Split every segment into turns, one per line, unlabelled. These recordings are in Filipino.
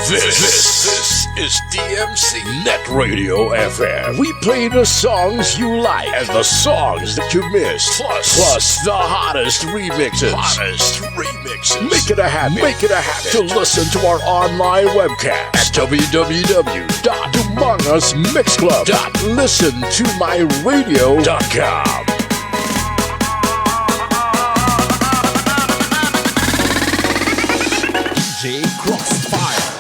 This is DMC Net Radio FM. We play the songs you like and the songs that you missed. Plus the hottest remixes. Make it a habit to listen to our online webcast at www.amongusmixclub.listentomyradio.com. DJ Crossfire.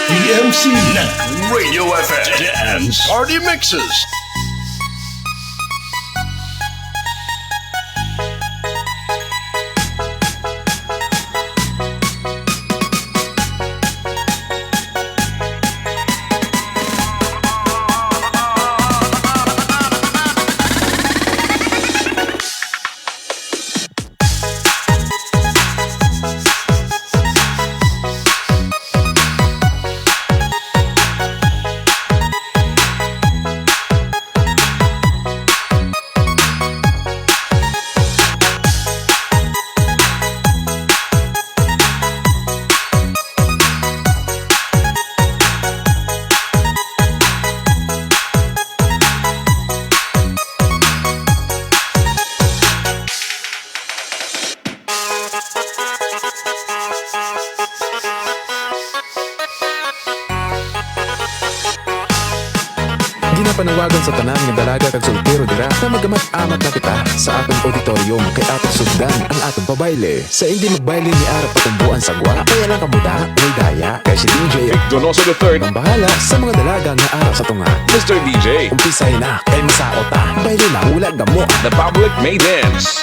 DMC Net Radio FM Dance Party Mixes.
Ginapanawagan sa tanan nga dalaga kag soltero dira na magamat-amat na kita sa atong auditorium kay atong sugdan ang atong pabayle. Sa hindi magbayle ni ara patumbuan sa gwa, kaya lang kamuda, may daya kay si DJ
Donoso the third
ang bahala sa mga dalaga nga ara sa tunga.
Mr. DJ.
Umpisay na kay masaot ta. Bayle lang wala gamo.
The public may dance.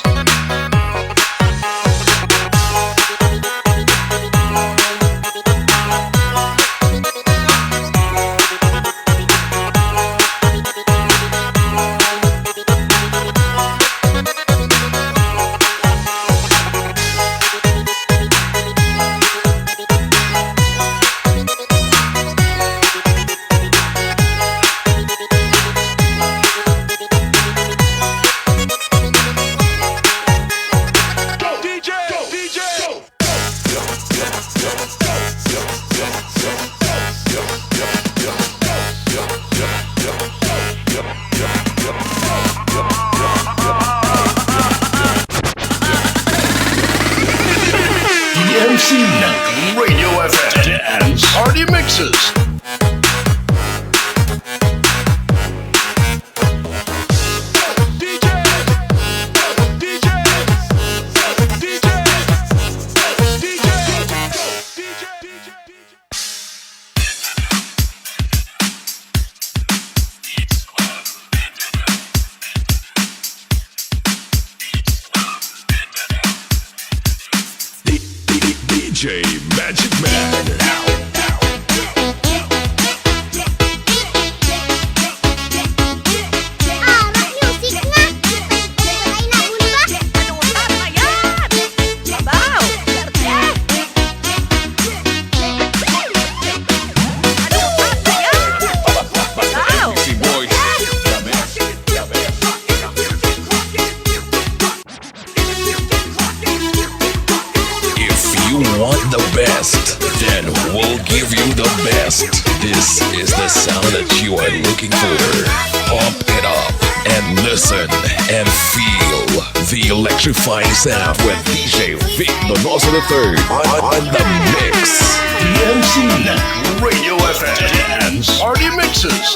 DMC Net Radio FM Dance Party Mixes. DJ Magic Man.
Music nga! Ay, nauna ba?
want the best? Then we'll give you the best. This is the sound that you are looking for. Pump it up and listen and feel the electrifying sound with DJ Vic Donoso III on the mix.
DMC Radio FM Dance Party Mixes.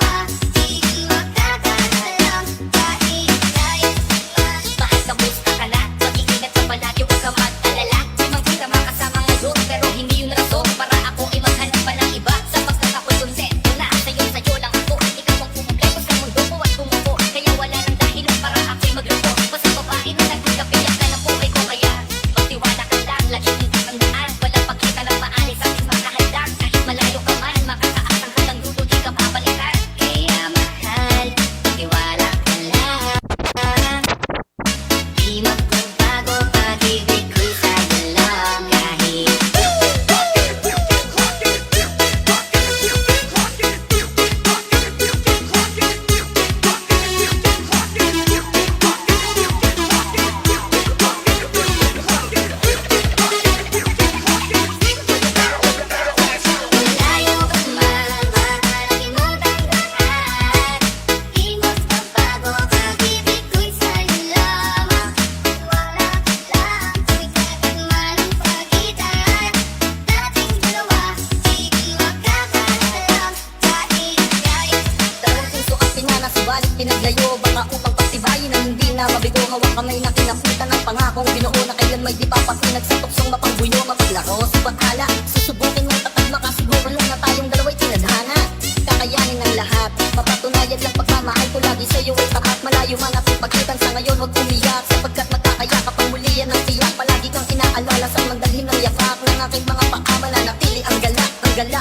Pinaglayo, baka upang pagtibayin na hindi na mabigo. Hawak kamay na kinaputan ng pangakong binuo na kailan may di papatinag sa tuksong mapangbuyo, mapaglaro, subathala. Susubukin ng tapat, makasiguro lang na tayong dalawa'y tinadhana. Kakayanin ng lahat, mapatunayan lang pagmamahal ko lagi sa'yo ay tapat. Malayo man ating pagkitan sa ngayon, huwag umiyak, sapagkat magkakaya kapag muli yan ang tiyak. Palagi kang inaalala sa magdalhin ng yapak ng aking mga paa, mananatili ang galak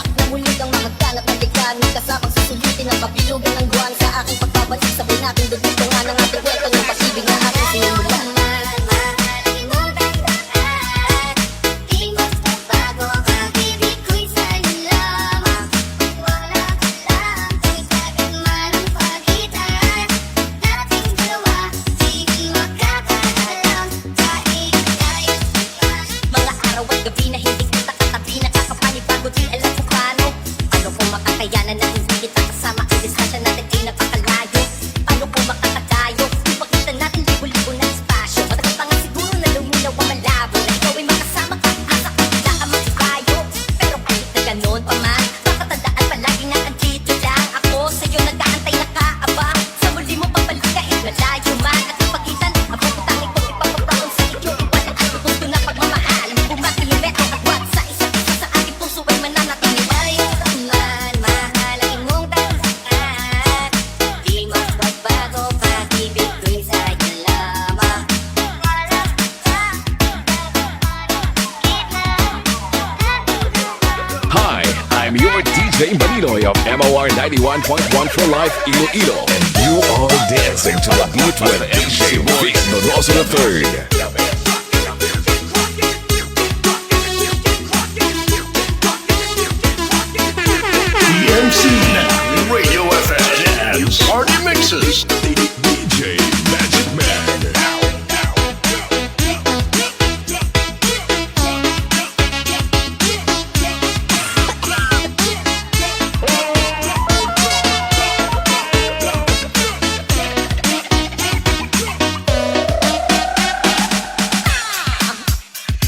na muli kang mahagkanat ng likan. Kasamang susulitin ang kabilugan ng buwan sa aking pagbabalik. Sabay natin dugtong nga ng ating kwento ng pag-ibig na ating sinimulan. Mga araw at gabi na hindi kita katabi, nakakapanibago di alam kung paano. Paano kung makakayanan na hindi kita kasama, ang distansya natin ay napakalayo. Paano kung makakatayo, kung pakita natin libo-libo na espasyo. Matagal pa nga siguro na luminaw ang malabo, na ikaw ay makasama ka, asa ka bigla ang magkayo. Pero kahit na ganon pa man, makatandaan palagi na andito lang ako. Sa'yo nag-aantay na kaabang, sa muli mo pabalik kahit malayo man. At ipagitan, ang puputangin ko ipapaproon sa iyo. Iwanan ang gusto na pagmamahal, bumakilometro at wat sa isa't isa sa aking puso ay mananatili. Malayo ka man, mahalin mong tandaan, di magbabago, pag-ibig ko'y sa'yo lamang.
Hi, I'm your DJ Maninoy of MOR 91.1 for Life Iloilo, and you are dancing to the beat with DJ Vic Donoso III.
DMC Radio FM Dance Party Mixes.
DJ Magic Man.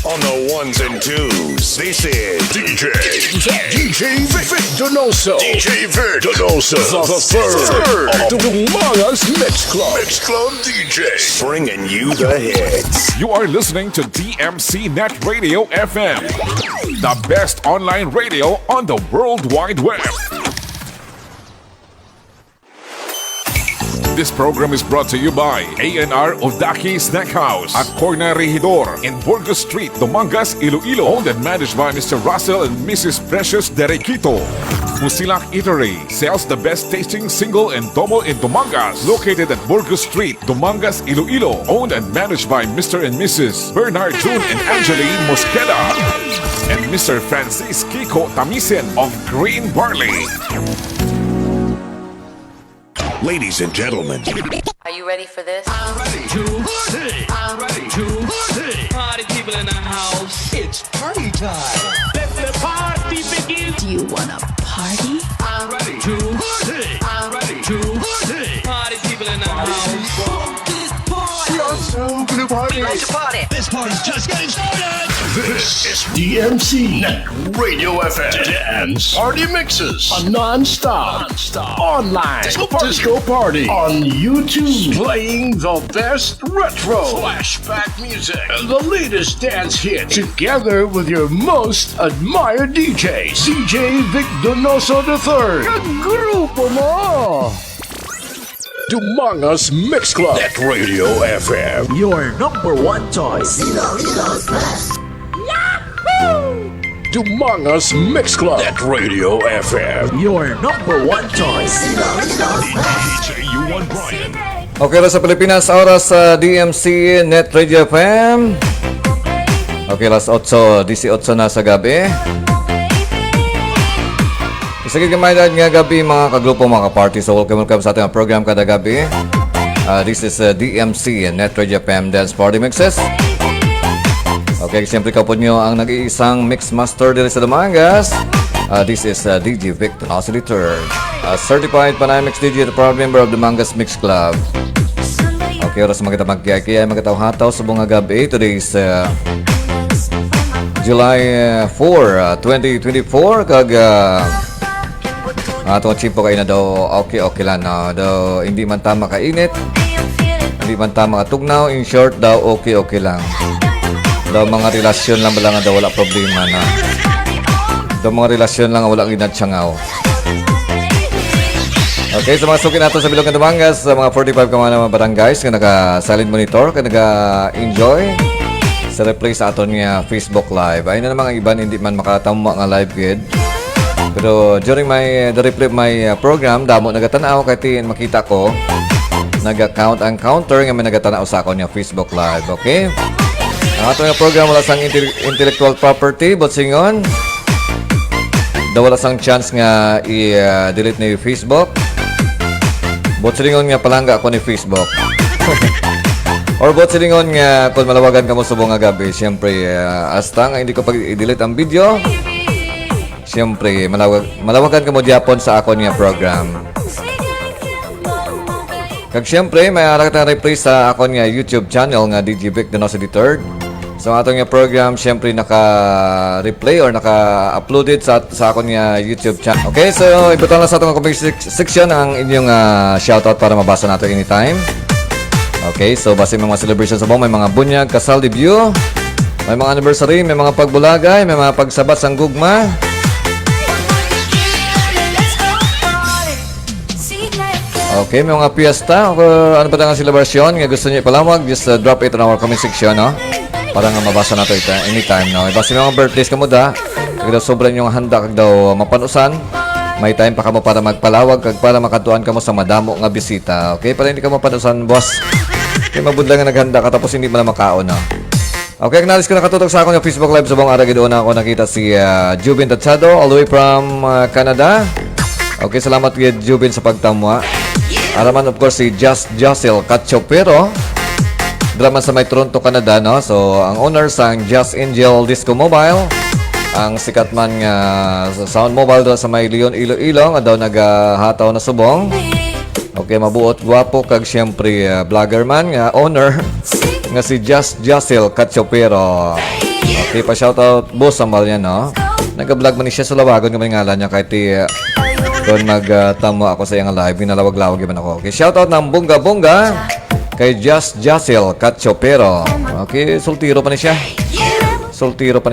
On the ones and twos, this is DJ Vic
Donoso.
DJ Vic Donoso,
The third of the Umangas Mix Club.
Mix Club DJ, bringing you the hits.
You are listening to DMC Net Radio FM, the best online radio on the World Wide Web. This program is brought to you by A&R Odaki Snack House at Corner Regidor in Burgos Street, Dumangas, Iloilo. Owned and managed by Mr. Russell and Mrs. Precious Derequito. Musilak Eatery sells the best tasting single and double in Dumangas. Located at Burgos Street, Dumangas, Iloilo. Owned and managed by Mr. and Mrs. Bernard June and Angeline Mosqueda. And Mr. Francis Kiko Tamisen of Green Barley.
Ladies and gentlemen,
Are you ready for this?
I'm ready to party. I'm ready to party. Party people in the house. It's party time. Do you wanna party?
I'm ready to party. I'm ready to party.
Party people in the house.
This party's just getting started. This is DMC Net Radio FM. Dance Party Mixes on Non-Stop. Online Disco Party on YouTube. Playing the best retro flashback music and the latest dance hits together with your most admired DJs. DJ Vic Donoso III. Grupo mo!
Dumangas Mix Club. Net Radio FM.
Your number one choice.
Dumangas Mix Club. Net Radio FM.
Your number one choice.
DJ U1 Brian.
Okay lang sa Pilipinas, oras sa DMC Net Radio FM. Okay, alas 8:18 na sa gabi. Sige kamayad nga gabi mga kagrupo, mga ka-party. So welcome sa ating program kada gabi. This is DMC Net Radio FM Dance Party Mixes. Okay, siyempre kapod nyo ang nag-iisang mix master dito sa Dumangas. This is DJ Vic Donoso III, certified Panamix DJ, the proud member of Dumangas Mix Club. Okay, oras magkita magkiyakiyay, magkataw-hataw sa bunga gabi. Today is July 4, 2024. Atong chimpo kayo na daw okay lang na daw hindi man tama kainit, hindi man tama katugnaw. In short daw okay lang daw, mga relasyon lang ba daw wala problema na daw, mga relasyon lang wala ginatsangaw. Okay, so masukin nato sa bilog ng Dumangas sa mga 45 ka mga barangays nga naka-silent monitor, ka naka-enjoy sa replay sa aton nga Facebook Live. Ayun na naman ang iban hindi man makatamo nga live gid. Pero during the replay of my program, damo nagatanaw kay makita ko nag-count ang counter nga may nagatanaw sa akon nga Facebook Live. Okay? Ang ato nga program wala sang intellectual property, but singon daw wala sang chance nga i-delete ni Facebook. But singon nga palangga ako ni Facebook. Or but singon nga kung malawagan ka mo subong nga gabi, siyempre hasta nga hindi ko pag i-delete ang video. Siyempre, malawagan ka mo Japon sa akon nga program. Kag siyempre, may arak na replay sa akon nga YouTube channel nga DJ Vic Donoso III. So, atong nga program, siyempre, naka-replay or naka-uploaded sa akon nga YouTube channel. Okay, so, ibutan lang sa atong comment section ang inyong shoutout para mabasa nato anytime. Okay, so, base may mga celebrations sa may mga bunyag, kasal, debut, may mga anniversary, may mga pagbulagay, may mga pagsabat sang gugma. Okay, may mga piyesta o ano pa ang celebration nga gusto niyo ipalawag, just drop it in our comment section, no? Para nga mabasa nato ito anytime, no? Basta mga birthdays ka mo da, kag sobrang yung handa kag daw mapanusan, may time pa ka mo para magpalawag kag para makatuan ka mo sa madamo nga bisita. Okay, para hindi ka mapanusan, boss. Kaya mabudla nga naghanda ka tapos hindi mo na makaon, no? Okay, acknowledge ko nakatutok sa ako ng Facebook Live sa buong araw. Doon ako nakita si Jubin Tachado all the way from Canada. Okay, salamat kay Jubin sa pagtamwa. Araman of course si Jocelyn Cachopero, drama sa may Toronto, Canada, no? So ang owner sa Just Angel Disco Mobile, ang sikat man nga sound mobile doon sa may Leon Iloilo nga daw naghataw na subong. Okay, mabuot gwapo kag siyempre vlogger man nga owner nga si Jocelyn Cachopero. Okay, pa shoutout boss sa niya, no? Nag-vlog man siya sa lawagon nga may ngalan niya kay doon nagtamo ako sa iyang live, binalawag-lawag yun ako. Okay, shoutout ng bongga-bongga kay Jocelyn Cachopero. Okay, sultiro pa ni siya. Sultiro.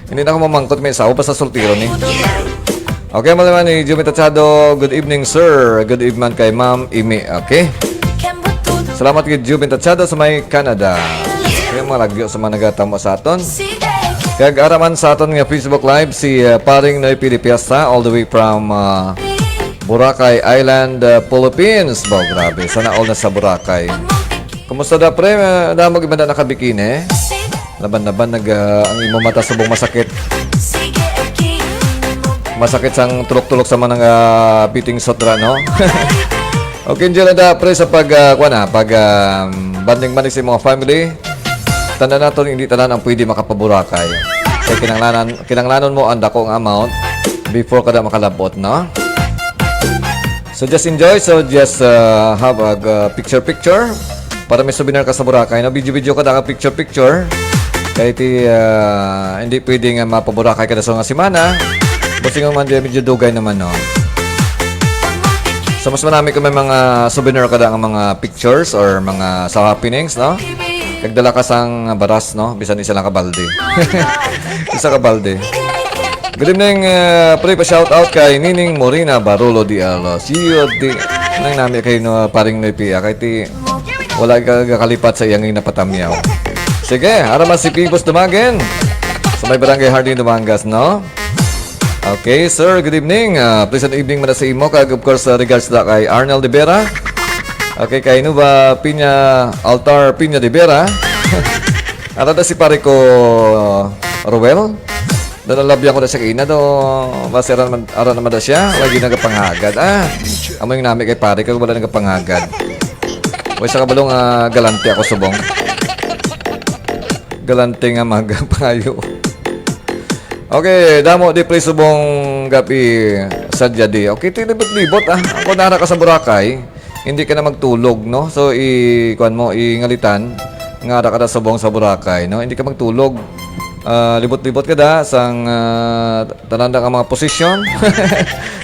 Hindi na ako mamangkot, may sao pa sa sultiro ni. Okay, malaman ni Jumit Tachado. Good evening, sir. Good evening kay Ma'am Imi. Okay? Salamat kay Jumit Tachado sa may Canada. Okay, mga lagyo sa mga nagatamo sa aton. Kag araman sa aton nga Facebook Live si Paring Noy Pilipiasta all the way from Boracay Island, Philippines. Wow, grabe. Sana all na sa Boracay. Kumusta da pre? Damag iba na nakabikini? Laban-laban ang imong mata subong masakit. Masakit sang tulok-tulok sa mga biting sotra, no? Okay, enjoy na da pre sa banding manig sa mga family. tanda nato hindi tanan ang pwede makapaburakay. Kaya kinanglanon mo ang dakong amount before kada makalabot, no? So just enjoy. So just have a picture para may souvenir ka sa Boracay. No? Video ka da picture. Kahit hindi pwedeng mapaburakay ka na sa nga simana. Kasi nga man medyo dugay naman, no? So mas marami kung may mga souvenir ka da ang mga pictures or mga sa happenings, no? Kagdala ka sang baras, no? Bisan isa lang kabalde. Isa kabalde. Good evening, pre pa shout out kay Nining Morina Barolo di Alos. Iyo di nang nami kay no paring Nepia kay ti wala ka kakalipat sa iyang napatamyaw. Sige, araman si Pibos Dumagen. Sa may barangay Hardin Dumangas, no? Okay, sir, good evening. Pleasant evening man sa imo kag of course regards da kay Arnel de Vera. Okay, kay Nuba Pinya Altar Pinya de Vera. Arada si pare ko Ruel. Nalalabyan ko na siya kina do. Basta aran naman na siya. Lagi nagapanghagad. Amo yung nami kay pare kag wala nagapanghagad. Way sa kabalong galante ako subong. Galante nga magpangayo. Okay, damo di pre subong gapi sadya di. Okay, tilibot-libot Ako nara ka sa Boracay, hindi ka na magtulog, no? So kuan mo ingalitan nga ka na subong sa Boracay, no? Hindi ka magtulog. Libot-libot ka da sang tananda ka mga posisyon.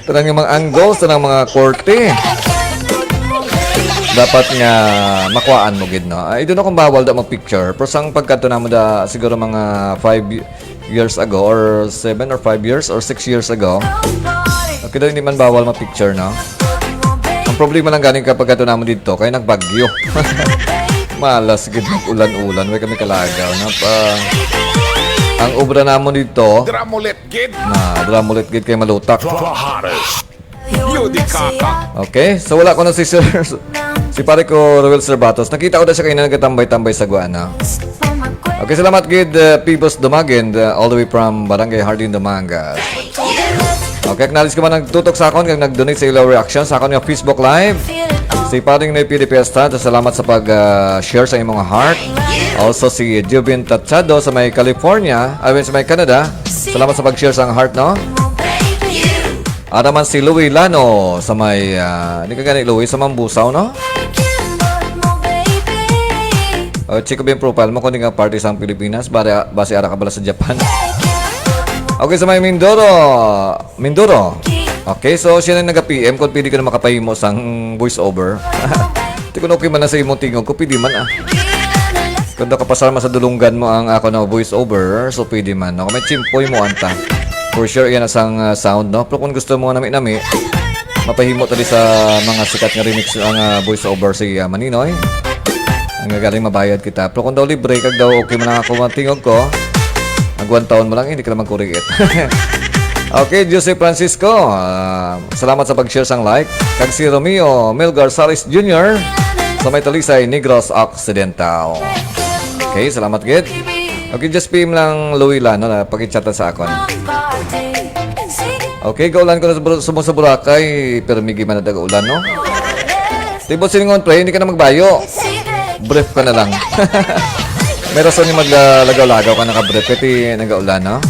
Tanang yung mga angles, tanang mga korte. Dapat nga makuhaan mo gid, no? I don't know kung bawal da mag-picture. Pero sang pagkanto na mo da siguro mga 5 years ago or 7 or 5 years or 6 years ago. Okay daw hindi man bawal mag-picture, no? Ang problema lang galing kapag kanto na mo dito kaya nagbagyo. Malas gid ulan-ulan, way kami kalagaw na pa. Ang obra namo dito,
Dramulet gid.
Dramulet gid kay malutak.
The hottest. Yudi kaka.
Okay, so wala ko na si Sir si pare ko Roel Serbatos. Nakita ko na siya kanina nagatambay-tambay sa Guana. Okay, salamat gid Pibos Dumagen all the way from Barangay Hardin Dumangas. Okay, acknowledge ko man nagtutok sa akon kag nag-donate sa ilo reaction sa akon nga Facebook Live. Si paring na PDPSTA, salamat sa pag-share sa imong heart. Also si Jubin Tachado sa may California, sa may Canada. Salamat sa pag-share sa heart, no? Naman si Louie Lano sa may, hindi ka gani Louie, sa Mambusaw, no? Check ko ba yung profile mo kung hindi ka party sa Pilipinas, base ara ka bala sa Japan. Okay, sa may Mindoro. Okay, so siya na nag-PM kung pwede ka na makapahimo sang voice over. Hindi ko na okay man na sa imong tingog kung pwede man Kung nakapasar sa dulunggan mo ang ako na voice over, so pwede man. Kung may chimpoy mo anta, for sure yan asang sound, no? Pero kung gusto mo nami-nami, mapahimo tali sa mga sikat nga remix ang voice over si Maninoy. Ang galing mabayad kita. Pero kung daw libre, kag daw okay man ako matingog ko, mag 1 taon mo lang, hindi ka naman kurigit. Okay, Jose Francisco, salamat sa pag-share sang like. Kag si Romeo Melgar Saris Jr. sa may Talisay, Negros Occidental. Okay, salamat gid. Okay, just PM lang Louie Lano na pag-chatta sa akon. Okay, gaulan ko na sa Boracay, pero migi man na ulan, no? Tibot siningon pre, hindi ka na magbayo. Brief ka na lang. May rason yung maglagaw-lagaw ka naka-brief, kasi nag-ulan, no?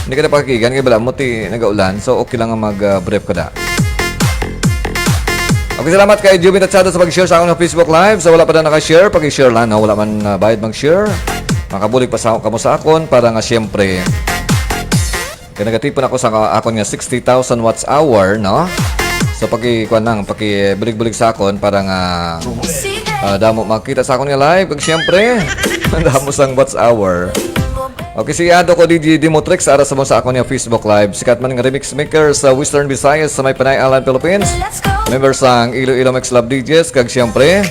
Hindi ka na pakikigan, kaya bala mo nag-ulan, so okay lang ang mag-brief ka na. Okay, salamat kay Jubin Tachado sa pag-share sa akong Facebook Live. So wala pa na naka-share, pag-share lang, no? Wala man bayad mag-share. Makabulig pa sa kamo sa akon para nga siyempre kaya nagatipon ako sa akon nga 60,000 watts hour, no? So paki-bulig-bulig sa akon para nga damo makita sa akon nga live, pag siyempre damo sang watts hour. Okay, si Ado ko DJ Dimotrex ara sa mo sa akon nga Facebook Live. Sikat man nga remix maker sa Western Visayas sa may Panay Island, Philippines. Members sang Iloilo Mix Love DJs kag siyempre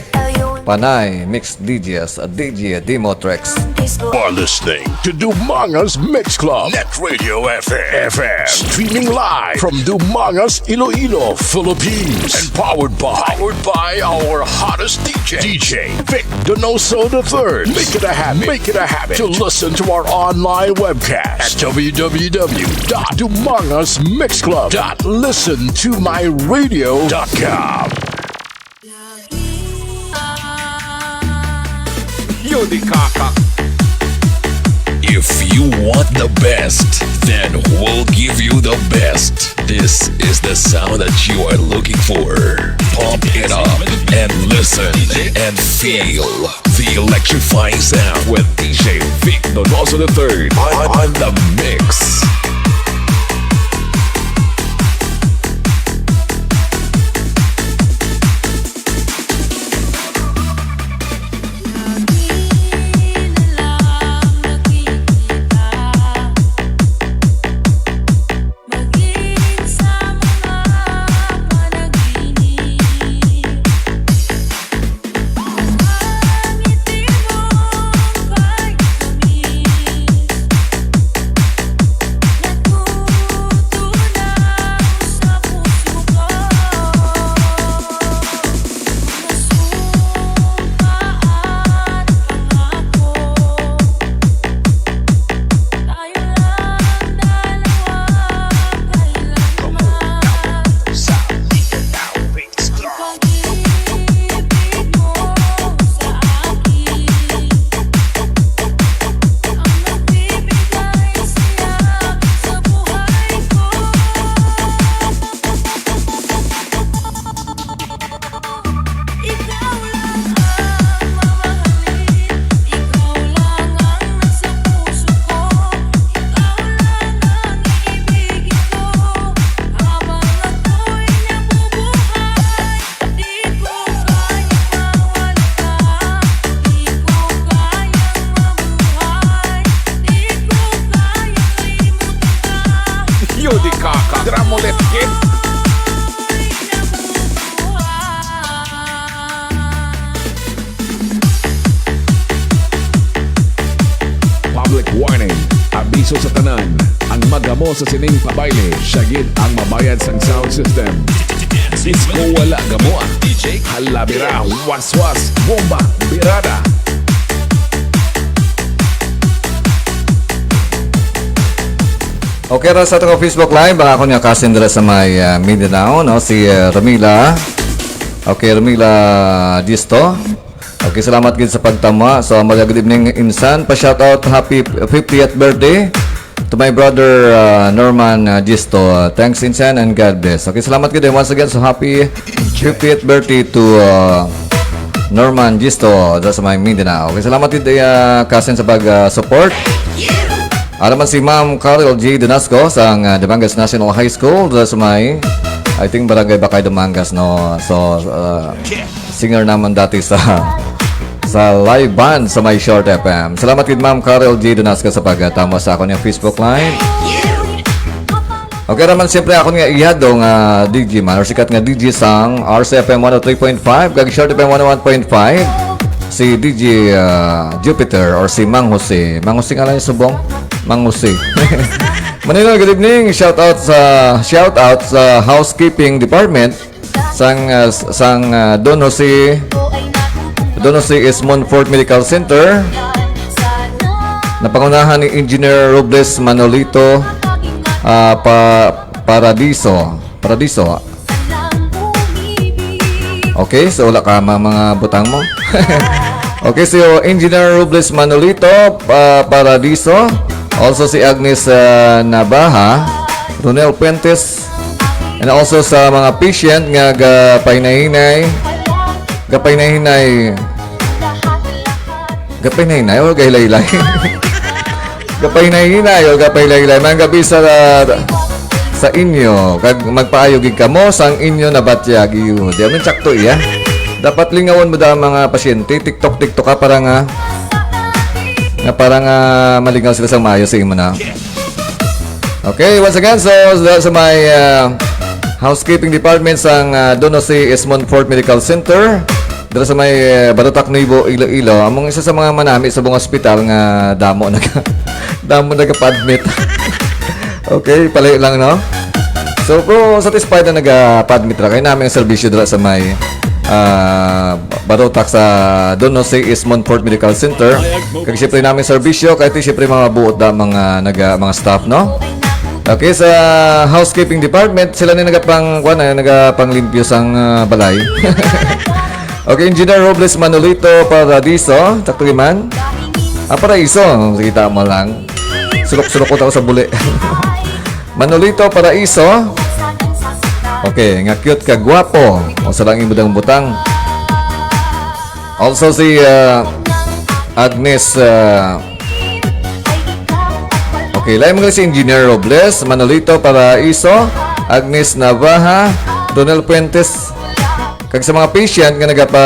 Panay Mix DJs DJ Dimotrex.
Are listening to Dumangas Mix Club Net Radio FM. Streaming live from Dumangas, Iloilo, Philippines. And powered by our hottest DJ Vic Donoso III. Make it a habit to listen to our online webcast at www.dumangasmixclub.listentomyradio.com.
Yudi kaka.
If you want the best, then we'll give you the best. This is the sound that you are looking for. Pump it up and listen and feel the electrifying sound with DJ Vic Donoso III on the mix.
Public warning, abiso sa tanan. Ang magamo sa sining pabayle, syagid ang mabayad sang sound system. Disco wala gamo, halabira, waswas, bomba, birada.
Okay, ra sa ato Facebook Live, baka ako niya kasin dira sa may Mindanao, no? Si Ramila. Okay, Ramila Disto. Okay, salamat gid sa pagtama. So, good evening, Insan. Pa-shoutout, happy 50th birthday to my brother Norman Disto. Thanks, Insan, and God bless. Okay, salamat gid once again. So, happy 50th birthday to Norman Disto dira sa may Mindanao. Okay, salamat gid kasin sa pag-support. Alaman si Ma'am Carol G. Donasco sa Damangas National High School dito sa may, I think, Barangay Bakay, Damangas, no? So, singer naman dati sa live band sa may Short FM. Salamat kid Ma'am Carol G. Donasco sa pagtama sa ako niyang Facebook Live. Okay naman, siyempre ako nga iyado nga DJ man, or sikat nga DJ sang RCFM 103.5, kag Short FM 101.5. Si DJ Jupiter or si Mang Jose. Mang Jose nga lang yung subong. Mang Jose. Manila, good evening. Shout out sa housekeeping department sang Donoso is Montfort Medical Center. Napangunahan ni Engineer Robles Manolito Paradiso. Okay, so wala ka mga butang mo. Okay, so Engineer Robles Manolito Paradiso. Also si Agnes Nabaha, Ronel Puentes, and also sa mga patient nga gapahinahinay o gahilaylay. Gapahinahinay o gapahilaylay. Mga gabi sa inyo, kag magpaayogig ka mo sang inyo na batyag iyo. Di man tsakto iya. Dapat lingawon mo da mga pasyente, TikTok ka para nga malingaw sila sa mayo sa imo na. Okay, once again, so sa my housekeeping department sang Donoso is Montfort Medical Center. Dito sa may Barutak Nuevo, Iloilo. Among isa sa mga manami sa buong ospital nga damo nagpa-admit. Okay, palayo lang, no? So, bro, satisfied na nag-padmit ra. Kaya namin ang servisyo dito sa may Barotac sa Donoso is Montfort Medical Center. Kaya siyempre namin servisyo. Kaya ito siyempre mga buot na mga staff, no? Okay, sa housekeeping department, sila na nagapang-limpyo sang balay. Okay, Engineer Robles Manolito Paradiso. Takto man. Paraiso. Kita mo lang. Sulok-sulok ko sa buli. Manolito Paraiso. Okay, nga cute ka, guwapo. O sa lang butang-butang. Also si Agnes. Okay, lain mga si Engineer Robles, Manolito Paraiso, Agnes Navaja, Donel Puentes. Kag sa mga patient nga nagapa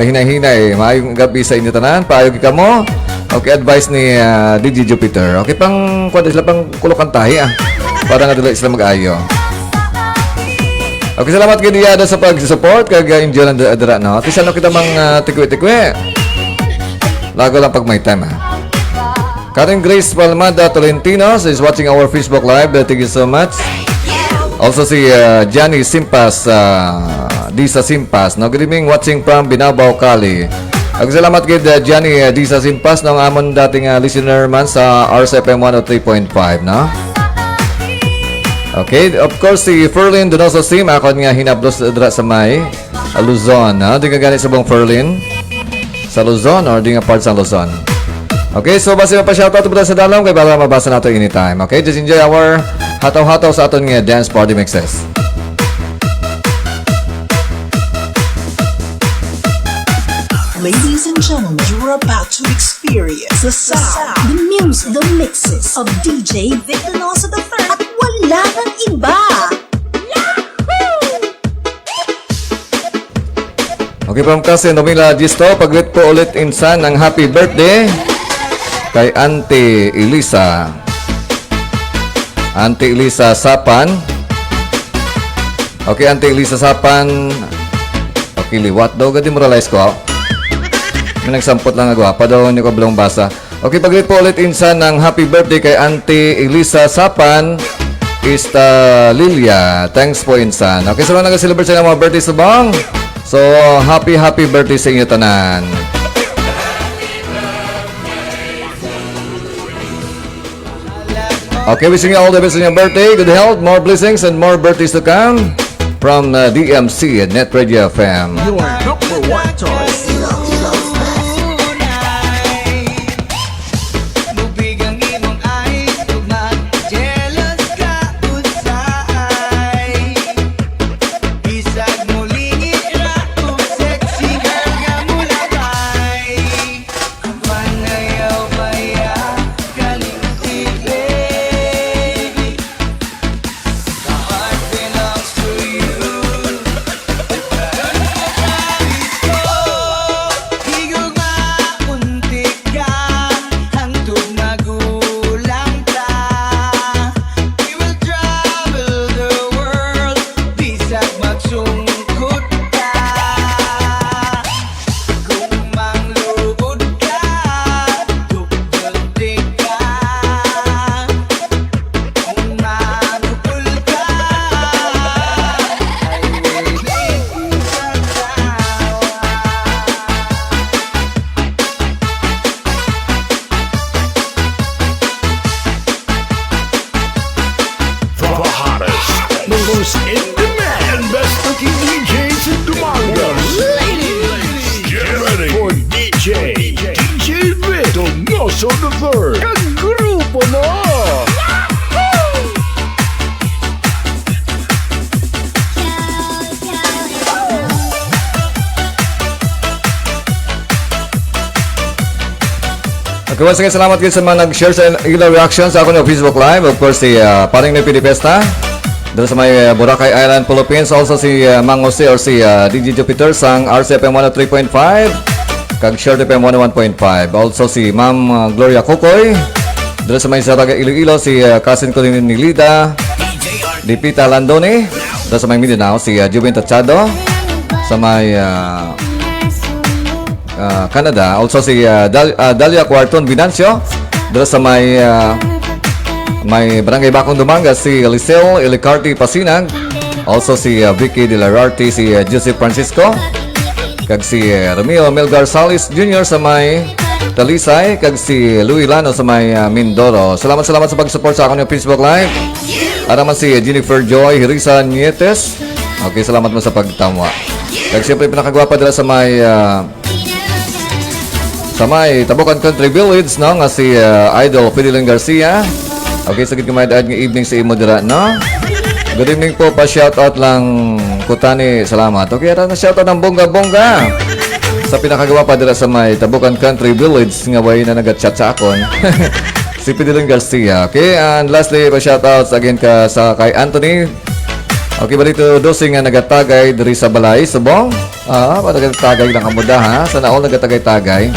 hinahinay, maayong gabi sa inyo tanan, paayog ka mo. Okay, advice ni DJ Jupiter. Okay, pang kwada sila pang kulokan tahi para nga dili sila mag-ayo. Okay, salamat kay Diada sa pag-support kag enjoy lang dira no. Tisano kita mang tikwi-tikwi. Lago lang pag may time Karen Grace Palmada Tolentino is watching our Facebook Live. Thank you so much. Also si Johnny Simpas, Disa Simpas. No, good evening, watching from Binabaw, Cali. Salamat kay Johnny Disa Simpas, ng amon dating listener man sa RCFM 103.5, no? Okay, of course si Ferlin Donoso Sim, ako nga hinaplos dra sa may Luzon, no? Di ka ganit sa buong Ferlin sa Luzon or di nga part sa Luzon. Okay, so basi pa shoutout po sa dalawang kay para mabasa nato anytime. Okay, just enjoy our hataw-hataw sa aton nga dance party mixes.
Ladies and gentlemen, you're about to experience the sound, the music, the mixes of DJ Donoso III at wala nang iba.
Okay, from kasi Nomila Gisto, paglit po ulit insan ng happy birthday kay Auntie Elisa. Auntie Elisa Sapan. Okay, Auntie Elisa Sapan. Okay, liwat daw. Gadi moralize ko. May nagsampot lang agwa. Pa daw hindi ko belong basa. Okay, paglit po ulit insan ng happy birthday kay Auntie Elisa Sapan. Ista Lilia. Thanks po insan. Okay, so nag-celebrate sa mga birthday sa bang. So, happy birthday sa inyo tanan. Okay, wishing you all the best on your birthday. Good health, more blessings, and more birthdays to come from DMC and Net Radio FM.
Your number one choice.
In demand, best looking DJs in the Mangas. Ladies, get ready for DJ Donoso III. Ang grupo na!
Okay, once again, salamat kayo sa mga nag-share sa ilang reactions sa ako ng Facebook Live. Of course, si Paring na Pilipesta. Dito sa may Boracay Island, Philippines. Also si Mang Jose or si DJ Jupiter sang RCFM 103.5 kag Share FM 101.5. Also si Ma'am Gloria Kokoy. Dito sa may Saraga Iloilo, si cousin ko ni Lida Dipita Landone. Dito sa may Mindanao, si Jubin Tachado. Sa may Canada. Also si Dalia Quarton Binancio. Dito sa may Barangay Bakong Dumangas, si Elisel Elicarti Pasinag. Also si Vicky De La Rarte, si Joseph Francisco. Kag si Ramiro Melgar Salis Jr. sa may Talisay. Kag si Louis Lano sa may Mindoro. Salamat sa pag-support sa akin yung Facebook Live. Araman si Jennifer Joy Hirisa Nietes. Okay, salamat mo sa pagtamwa. Kag siyempre pinakagwapa dila sa may sa may Tabukan Country Village, no? Nga si Idol Fideling Garcia. Okay, sagid kumaid nga evening sa imo dira, no? Good evening po, pa-shoutout lang Kutani, salamat. Okay, ara na shoutout ng bongga-bongga sa pinakagawa pa dira sa may Tabukan Country Village nga way na nagat-chat sa akon. Si Fideling Garcia. Okay, and lastly, pa-shoutouts again sa kay Anthony. Okay, balito dosing nga nagatagay diri sa balay, subong. Nagatagay lang kamuda, ha? Sana all nagatagay-tagay.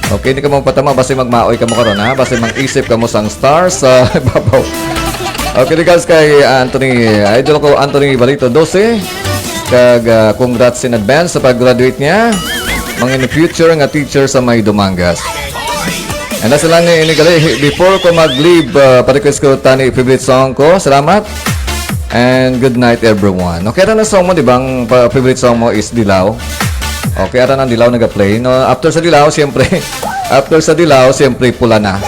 Okay, hindi ka mong patama, basta magmaoy ka mo karon, ha? Basta mag-isip ka mo sang stars sa babaw. Okay, regards kay Anthony, idol ko Anthony Balito 12. Kag congrats in advance sa pag-graduate niya. Mga in the future nga teacher sa may Dumangas. And nasa lang ni inigali, before ko mag-leave, pa-request ko tani favorite song ko. Salamat. And good night everyone. Okay, ara na song mo, di ba? Ang favorite song mo is Dilaw. Okay, ara na Dilaw nag-play. No, after sa Dilaw, siyempre, pula na.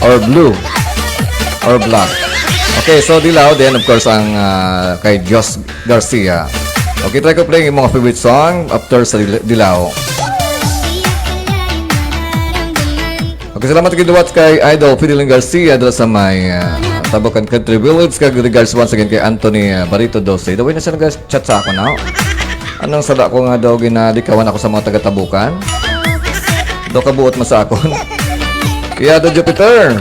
Or blue. Or black. Okay, so Dilaw, then of course ang kay Jos Garcia. Okay, try ko play yung mga favorite song after sa Dilaw. Okay, salamat kiduwat kay Idol Fideling Garcia dala sa may Tabukan Country Village. Kag regards once again kay Anthony Barito 12. Daway na siya nag-chat sa ako na. Anong sada ko nga daw ginadikawan ako sa mga taga-Tabukan? Do kabuot mo sa akon. Kaya do Jupiter.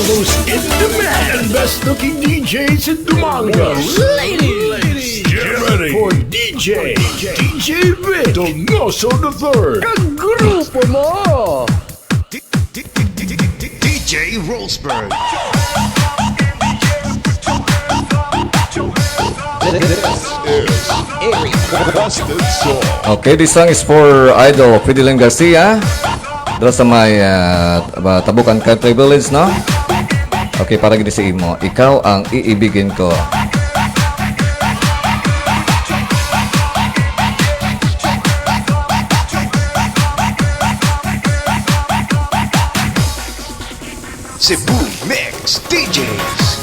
Most in demand, best looking DJs in Dumangas. Ladies, get ready for DJ Vic Donoso the Third. Kagrupo mo! DJ Roseberg.
Okay, this song is for Idol Fideling Garcia. Dala sa may Tabukan Country Village, no? Okay, para gini sa imo. Ikaw ang iibigin ko.
Cebu Mix DJs.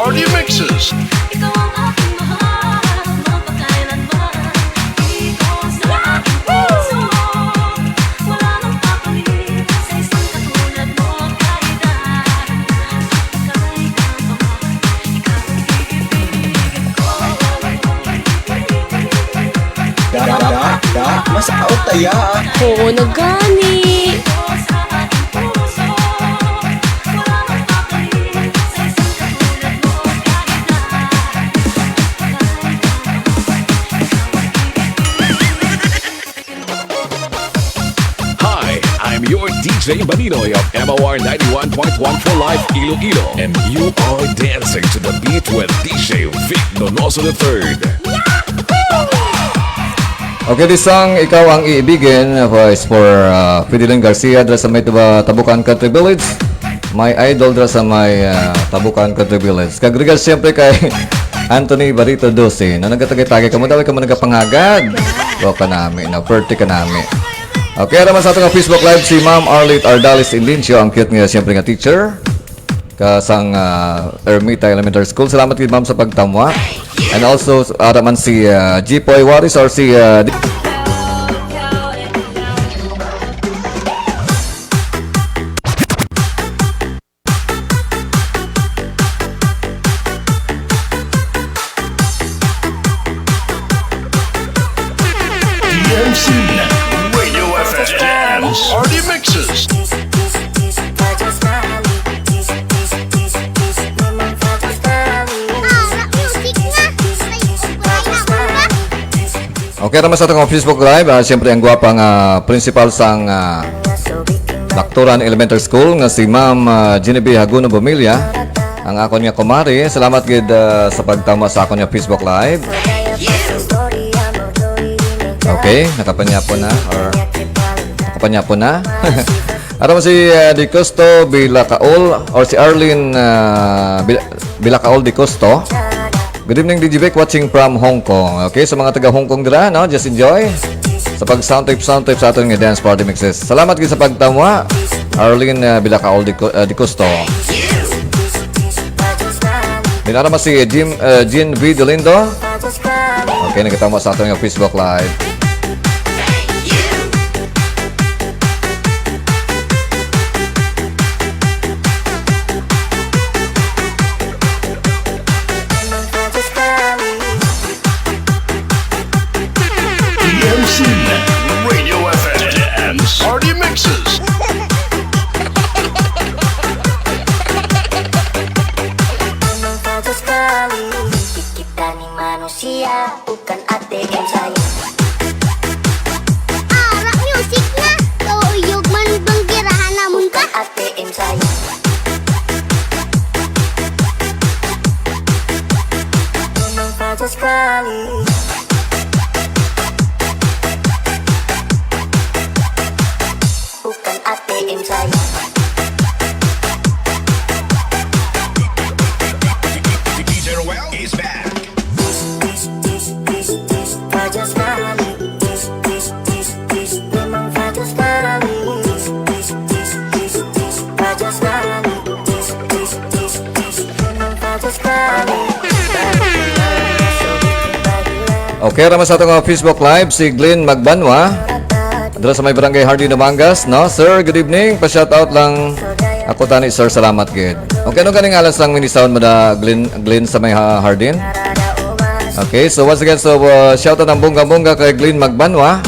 REMIXes.
Mas out taya.
Oo, nagani.
DJ Maninoy of MOR 91.1 for Life Iloilo. And you are dancing to the beat with DJ Vic Donoso III.
Okay, this song, Ikaw Ang Iibigin, is for Fideline Garcia dra sa may Tabukan Country Village. My idol dra sa may Tabukan Country Village. Kagrigal siyempre kay Anthony Barito Dose na nagatagay-tagay ka mo daw ka mo nagapangagad. O ka namin, na perti ka namin. Okay, naman sa ating Facebook Live si Ma'am Arlette Ardalis Inlincio, ang cute nga siyempre nga teacher kasang Ermita Elementary School. Salamat kay Ma'am sa pagtamwa. And also, araman si G-Poy Waris or si
DMC Radio FM Party Mixes.
Okay, naman sa ating Facebook Live, siyempre ang gwapang principal sang Bakturan Elementary School nga si Ma'am Genevieve Haguno Bumilya, ang ako niya kumari. Salamat gid sa pagtama sa ako niya Facebook Live. Okay, nakapanyapo na or nakapanyapo na. Araw si Di Costo Bilakaol or si Arlene Bilakaol Di Costo. Good evening, DJ Vic, watching from Hong Kong. Okay, sa mga taga Hong Kong dira, no? Just enjoy sa pag-sound trip sa ating dance party mixes. Salamat kayo sa pagtamwa, Arlene Bilakaol Di Costo. Dinarama si Jean V. Dolindo. Okay, nagkatama sa ating Facebook Live.
DMC Radio FM Party Mixes.
Kita ni manusia bukan ATM saya. Arak musik na, tuyog man bang kirahan namun ka? ATM saya. Bermanfaat sekali. Bukan ATM saya.
Okay, ramas sa itong Facebook Live, si Glenn Magbanwa. Dala sa may barangay Hardy Namangas, no? Sir, good evening. Pa-shoutout lang ako tani, sir. Salamat, good. Okay, anong kaning alas lang mini-sound mo na Glenn sa may Hardin? Okay, so once again, shoutout ng bongga-bongga kay Glenn Magbanwa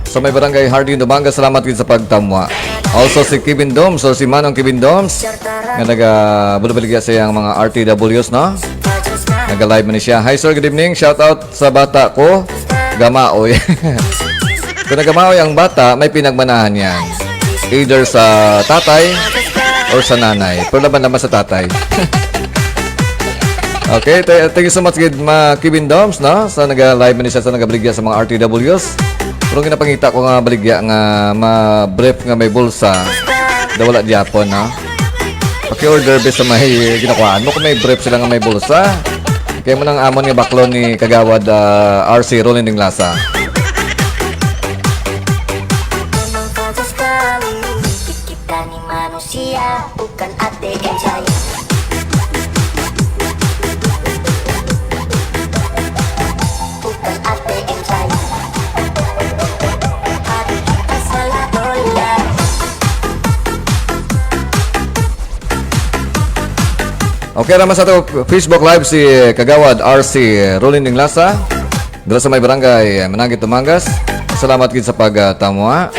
sa may barangay Hardy Namangas. Salamat good sa pagtamwa. Also si Kevin Doms or si Manong Kevin Doms nga nag-bulabaligya sa iyang mga RTWs, no? Nag-live man siya. Hi sir, good evening. Shout out sa bata ko, Gamaoy. Kung nagamaoy ang bata, may pinagmanahan yan. Either sa tatay or sa nanay. Pero laban naman sa tatay. Okay, thank you so much Kevin Doms, no? Sa nag-live man siya sa nag-baligya sa mga RTWs. Pero ginapangita ko nga baligya nga ma-brief nga may bulsa. Dawala Japon, no? Paki-order base sa may ginakuhaan mo kung may brief sila nga may bulsa. Kaya mo nang amon nga baklo ni Kagawad RC Rolling ng Lasa.
Kita ni manusia bukan ATM saya. Bukan ATM saya. Hari kita salah dolar.
Okay, naman sa ito Facebook Live si Kagawad RC Rolling ng Lasa. Dala sa may barangay Managit Tumangas. Salamat gid sa pagtamwa.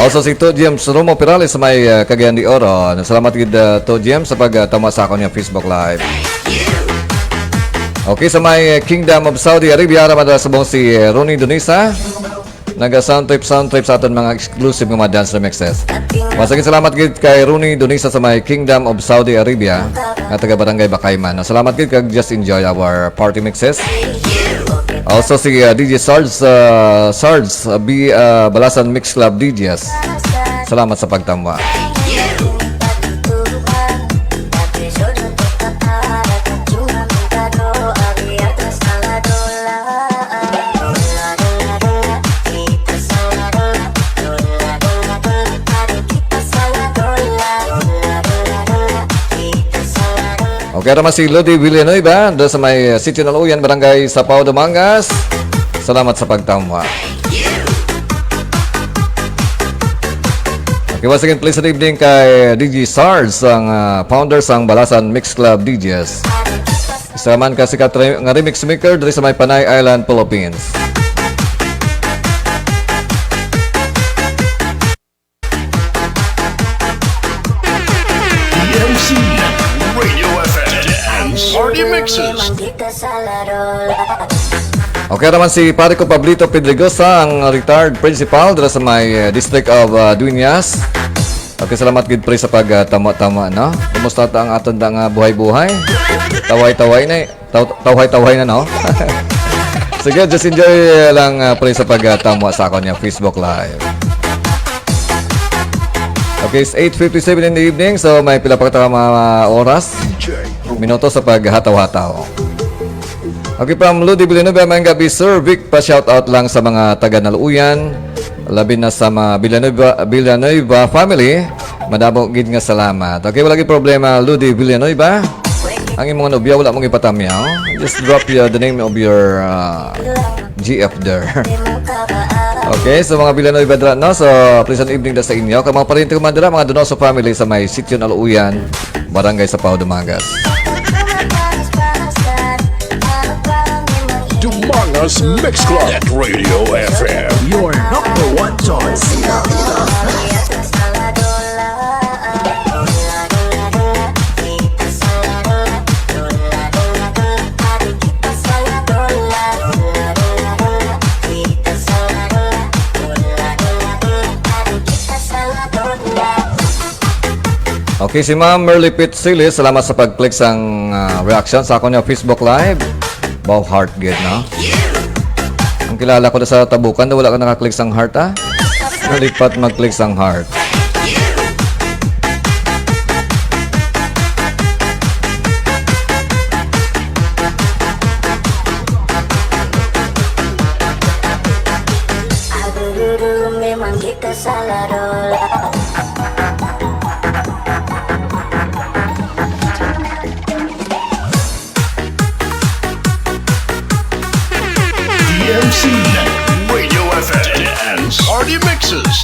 Also si To James Romo Pirales sa may Cagayan de Oro. Salamat gid To James sa pagtamwa sa akong Facebook Live. Okay, sa may Kingdom of Saudi Arabia, ramadala sa buong si Ronnie Donisa. Naga-sound trip sa aton mga exclusive mga dance remixes. Masagin salamat gid kay Rooney Donisa sa may Kingdom of Saudi Arabia nga taga Barangay Bakayman. Salamat gid kag just enjoy our party mixes. Also si DJ Sarge Balasan Mix Club DJs. Salamat sa pagtambwa. Okay naman si Lodi Villanueva doon sa may Sitio Naluyan, Barangay Sapao, Damangas. Salamat sa pagtamwa. Okay, once again, please good evening kay DJ SARS, ang founder sang Balasan Mix Club DJs. Isa man ka sikat nga remix maker dito sa may Panay Island, Philippines.
DMC Radio FM Dance Party Mixes.
Okay naman si pare ko Pablito Pedregosa, ang retired principal dito sa may District of Dueñas. Okay, salamat gid pre sa pagtama-tama, no? Kumusta ta ang aton nga buhay-buhay? Taway-taway na, no? Sige, just enjoy lang pre sa pagtama sa akon nga Facebook Live. Okay, it's 8:57 in the evening, so may pila pa ka mga oras, minuto sa paghataw-hataw. Okay, from Lodi Villanueva, may gabi Sir Vic, pa-shoutout lang sa mga taga-Naluyan, labi na sa mga Villanueva family. Madamo gid nga salamat. Okay, wala gid problema Lodi Villanueva. Ang imong nobya wala mong ipatamyaw. Just drop the name of your GF there. Okay, so mga Villanueva dra, no? So, pleasant evening da sa inyo. Kaya mga parinti ko mandala, mga Donoso family sa may Sitio Naluyan, Barangay Sapao, Damangas.
Dumangas Mix Club at Radio FM.
Your number one choice.
Okay, si Ma'am Merly Pitsilis, salamat sa pag-click sang reaction sa akong Facebook Live. Wow, heart good, no? Ang kilala ko na sa tabukan na wala ka nakaklik sang heart, ha? Nalipat mag-click sang heart.
DMC Radio FM Dance Party Mixes.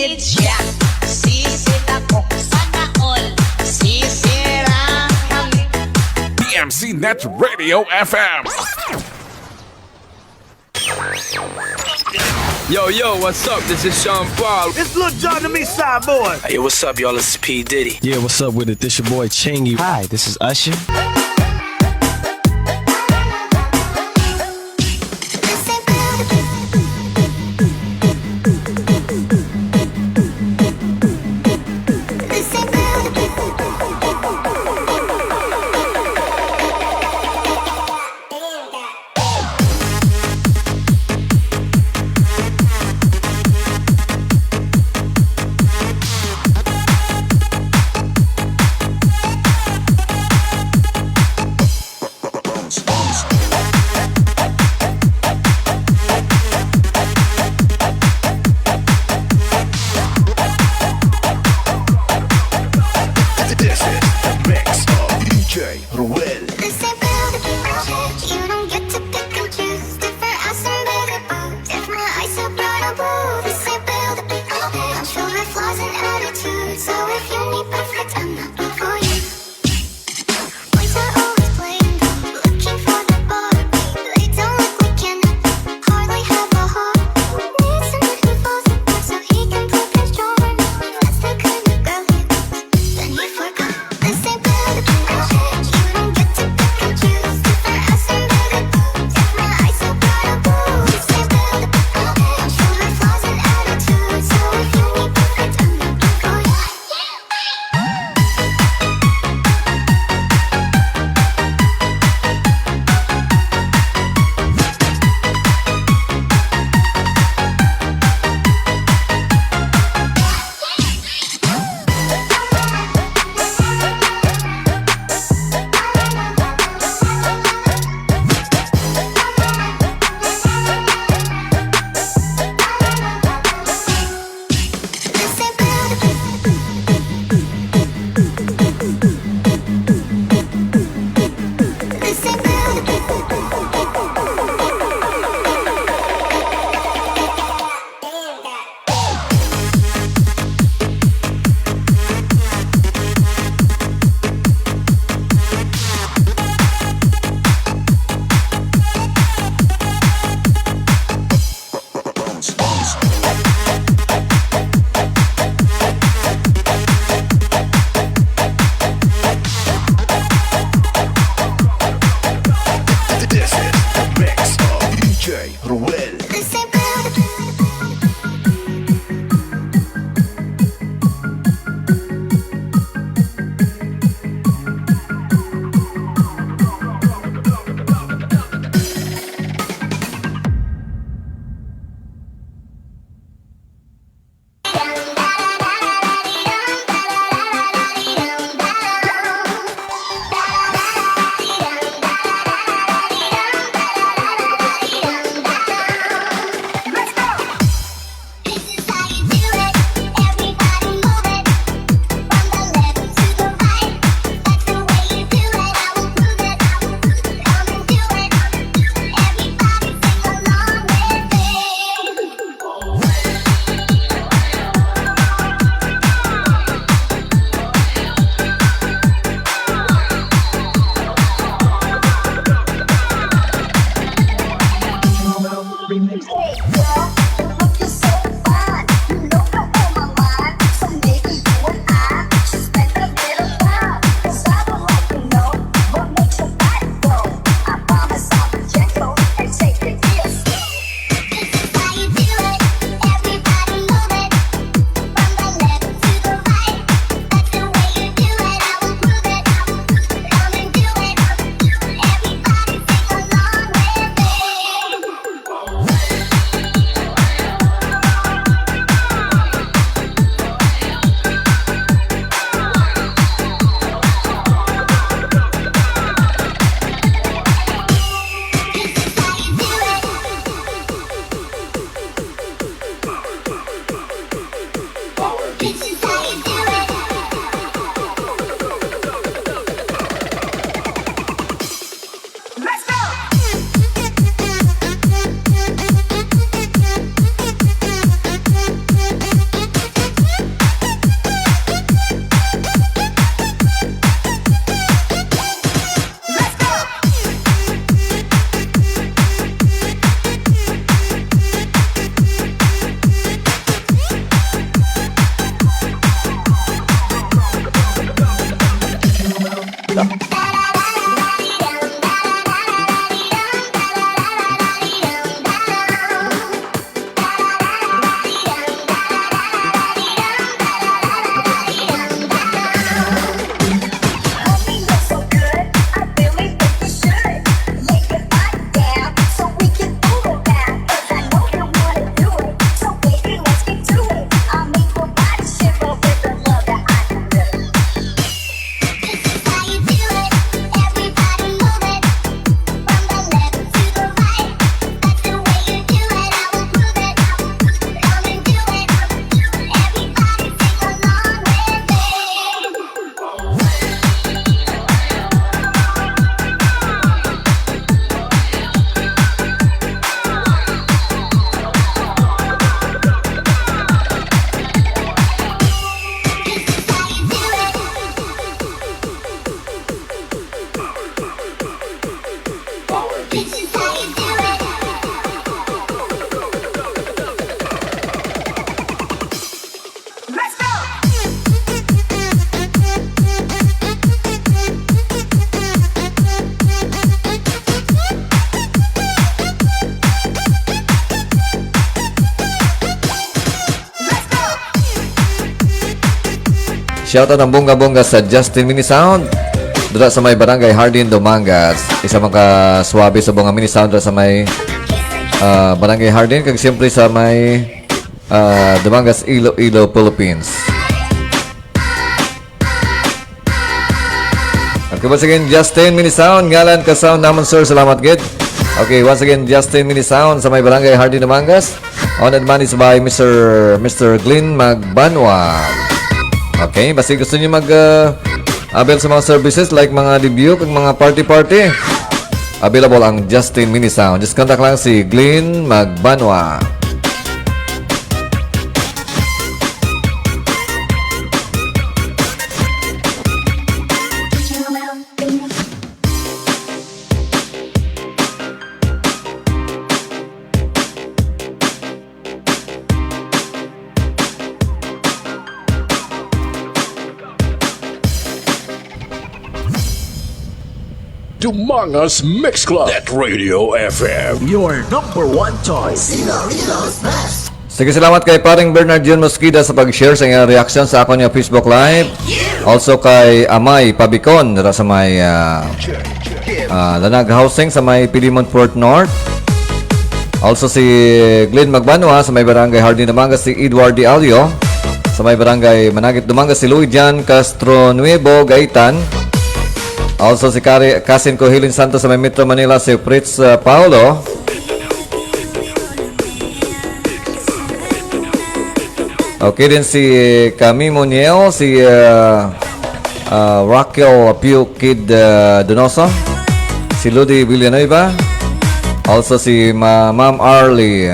message ya. Sisit ako, sana all. Sisira kami.
DMC Net Radio FM.
Yo, what's up? This is Sean Paul.
It's Lil Jon to me, side boy.
Hey, what's up, y'all? This is P. Diddy.
Yeah, what's up with it? This your boy Chingy. Hi, this is Usher.
Flaws and
Shoutout ang bunga-bunga sa Justin Mini Sound. Dura sa may barangay Hardin, Dumangas. Isa mga swabe sa bunga Mini Sound dura sa may barangay Hardin. Kag siyempre sa may Dumangas, Iloilo, Philippines. Okay, once again, Justin Mini Sound. Ngalan ka sound naman, sir. Salamat, gid. Okay, once again, Justin Mini Sound sa may barangay Hardin, Dumangas. Honored man is by Mr. Glenn Magbanwa. Okay, basta gusto niyo avail sa mga services like mga debut at mga party-party. Available ang Justin Mini Sound. Just contact lang si Glenn Magbanwa.
Dumangas Mix Club Net Radio FM.
Your number one choice.
Sige, salamat kay paring Bernard John Mosquida sa pag-share sa iyong reaction sa ako niya Facebook Live. Also kay Amay Pabicon sa may Lanag Housing sa may Pilimon Port North. Also si Glenn Magbanwa sa may barangay Hardin, Dumangas. Si Edward Di Alio sa may barangay Managit, Dumangas. Si Luijan Castro Nuevo, Gaitan. Also si Kasin Cohilin Santos sa may Metro Manila. Si Fritz Paulo. Okay din si Camille Moniel, si Raquel Pugh Kid Donoso, si Ludi Villanueva, also si Ma'am Arlie,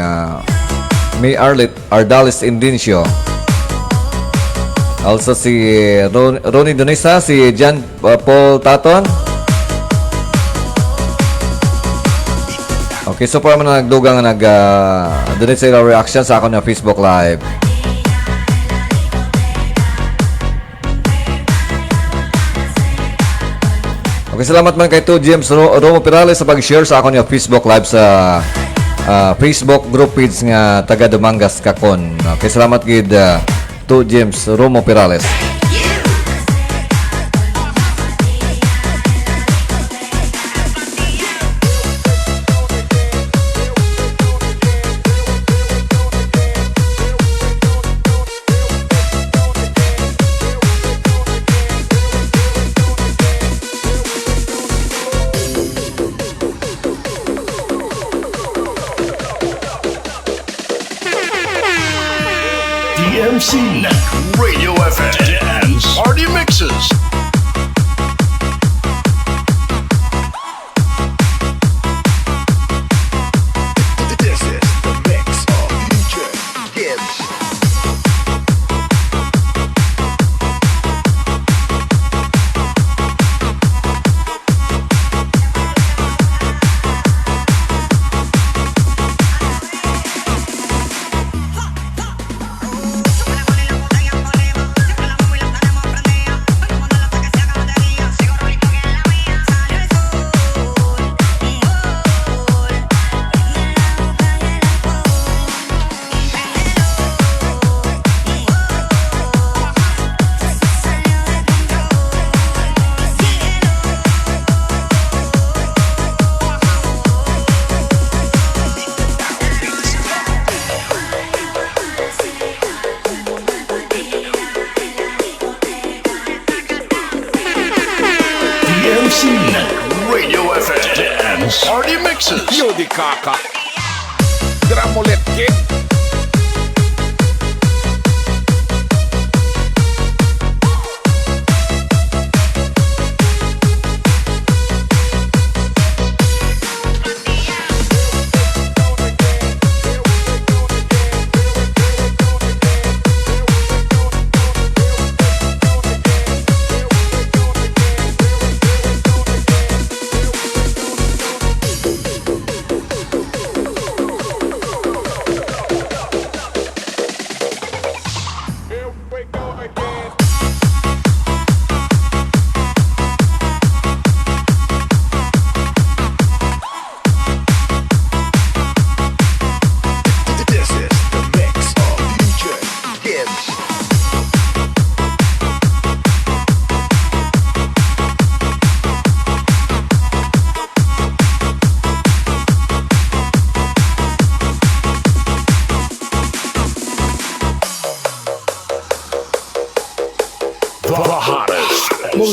May Arlet Ardalis Indincio, also si Ronnie Donisa, si John Paul Taton. Okay, so para man nagdugang donate sa ilang reaction sa ako na Facebook Live. Okay, salamat man kay 2 James Romo Perales sa pag-share sa ako niya Facebook Live sa Facebook group page nga taga Dumangas Kakon. Okay, salamat gid 2 James Romo Perales.
DMC Net Radio FM and Party Mixes.
This is the mix of DJ Gibbs.
DMC Net Radio FM and Party Mixes.
Yo di kaka. Gramolet kid.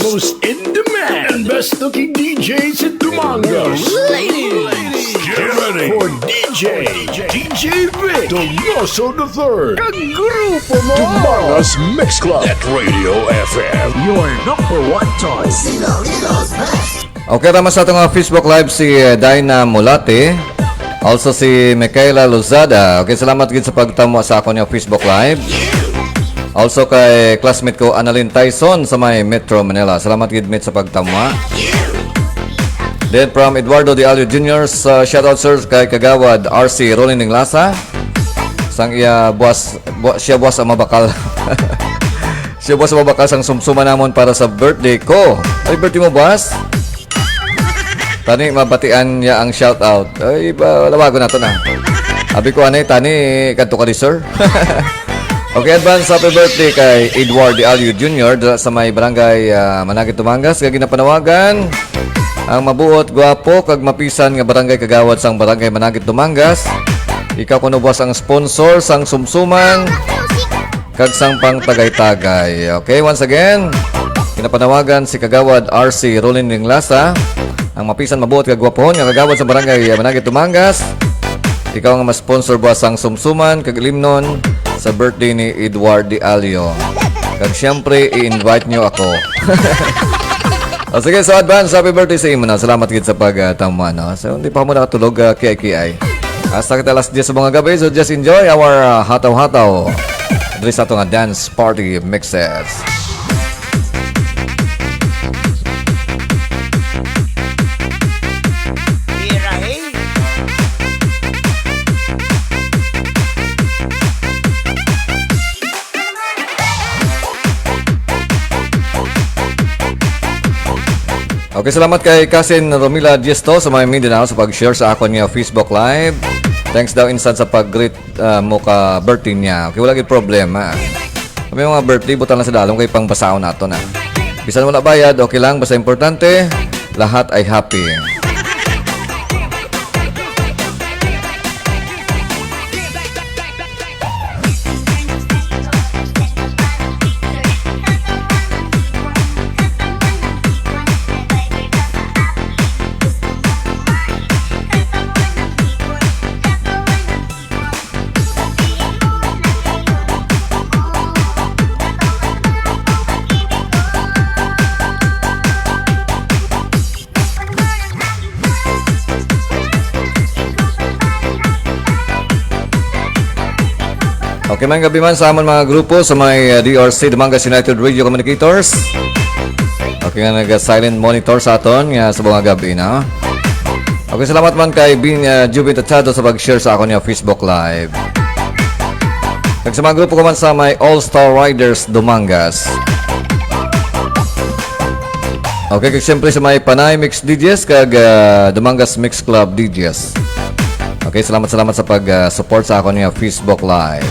most in-demand and best-looking DJs in Dumangas. Ladies, get ready for DJ Vic, Donoso the Third. Kagrupo mo!
Dumangas Mix Club Net Radio FM.
Your number one choice.
Okay, tama sa itong Facebook Live si Dinah Mulate. Also si Michaela Lozada. Okay, salamat gid sa pagtamo sa akong Facebook Live. Also kay classmate ko Annalyn Tyson sa may Metro Manila. Salamat gid mit sa pagtamo. Then from Eduardo De Alio Jr. Shoutout sir kay Kagawad RC Rolling ng Lasa. Sang iya siya buwas ang mabakal. Siya buwas ang mabakal sang sumsuma namon para sa birthday ko. Ay, birthday mo buwas? Tani, mabatian niya ang shoutout. Ay, lawago na to na. Abi ko, tani, kanto ka di, sir. Okay, advance happy birthday kay Edward De Alio Jr. sa may barangay Managit, Tumangas. Kaya ginapanawagan ang mabuot, gwapo, kag mapisan nga barangay Kagawad sang barangay Managit, Tumangas. Ikaw kuno buwas ang sponsor sang sumsuman kag sang pang tagay-tagay. Okay, once again, ginapanawagan si Kagawad RC Rolling ng Lasa. Ang mapisan mabuot kag gwapon nga Kagawad sa barangay Managit, Tumangas. Ikaw nga ma-sponsor buwas ang sumsuman kag limnon sa birthday ni Edward De Alio. Kag syempre i-invite nyo ako. O sige, so advance happy birthday sa imo na. Salamat gid sa pagtama no. So hindi pa mo nakatulog kiay-kiay. Hasta kita alas 10 sa mga gabi, so just enjoy our hataw-hataw. Diri sa atong dance party mixes. Okay, salamat kay Cousin Romila Diesto sa mga Mindanao sa pag-share sa ako niya Facebook Live. Thanks daw insan sa pag-greet mo ka birthday niya. Okay, wala gid problema. Kami mga birthday, butan lang sa dalong kay pang basaon nato na. Bisan wala bayad, okay lang. Basta importante, lahat ay happy. Okay, mga gabi man sa amon mga grupo sa may DRC, Dumangas United Radio Communicators. Okay nga nag-silent monitor sa aton nga sa mga gabi na. Okay, salamat man kay Bin Jubin Tachado sa pag-share sa ako niya Facebook Live. Kag sa mga grupo ko man sa may All-Star Riders Dumangas. Okay, kag siyempre sa may Panay Mix DJs kag Dumangas Mix Club DJs. Okay, salamat sa pag-support sa ako niya Facebook Live.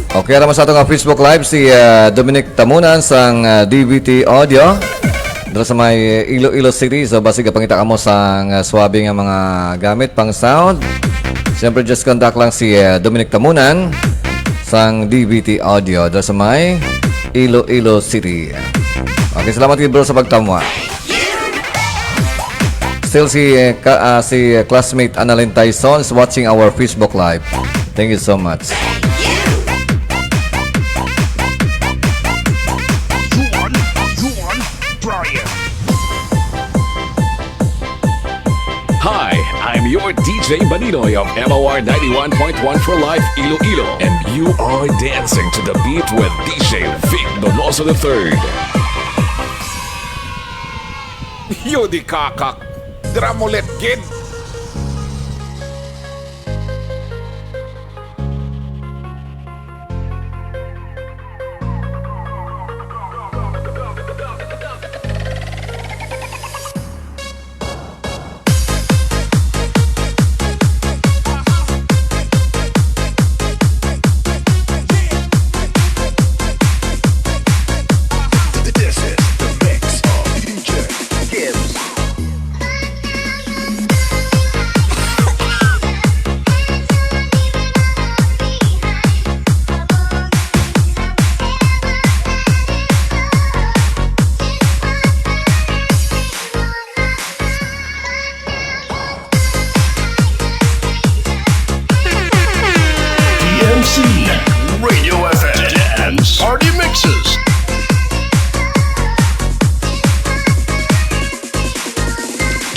Okay, naman sa itong Facebook Live si Dominic Tamunan sang DVT Audio dito sa may Iloilo City. So basig pangita ka mo sang swabe nga mga gamit pang sound. Siyempre just contact lang si Dominic Tamunan sang DVT Audio dito sa may Iloilo City. Okay, salamat bro sa pagtamwa. Still si classmate Annalyn Tyson is watching our Facebook Live. Thank you so much.
Hi, I'm your DJ Baninoy of MOR 91.1 for Life Iloilo, and you are dancing to the beat with DJ Vic Donoso the Third. Yo di kakak, dramulet kid.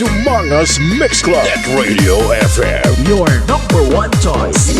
Dumangas Mix Club. Net Radio FM.
Your number one choice.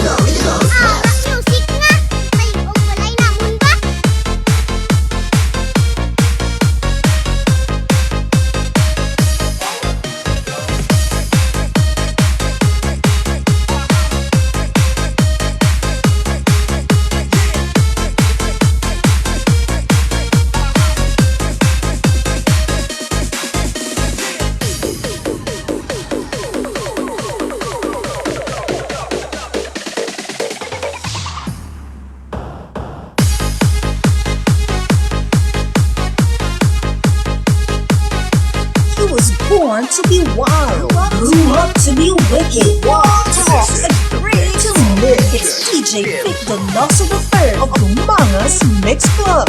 Born to be wild, grew up to be wicked. Talk, agree to live. It's DJ Vic Donoso the third of Dumangas Mix Club.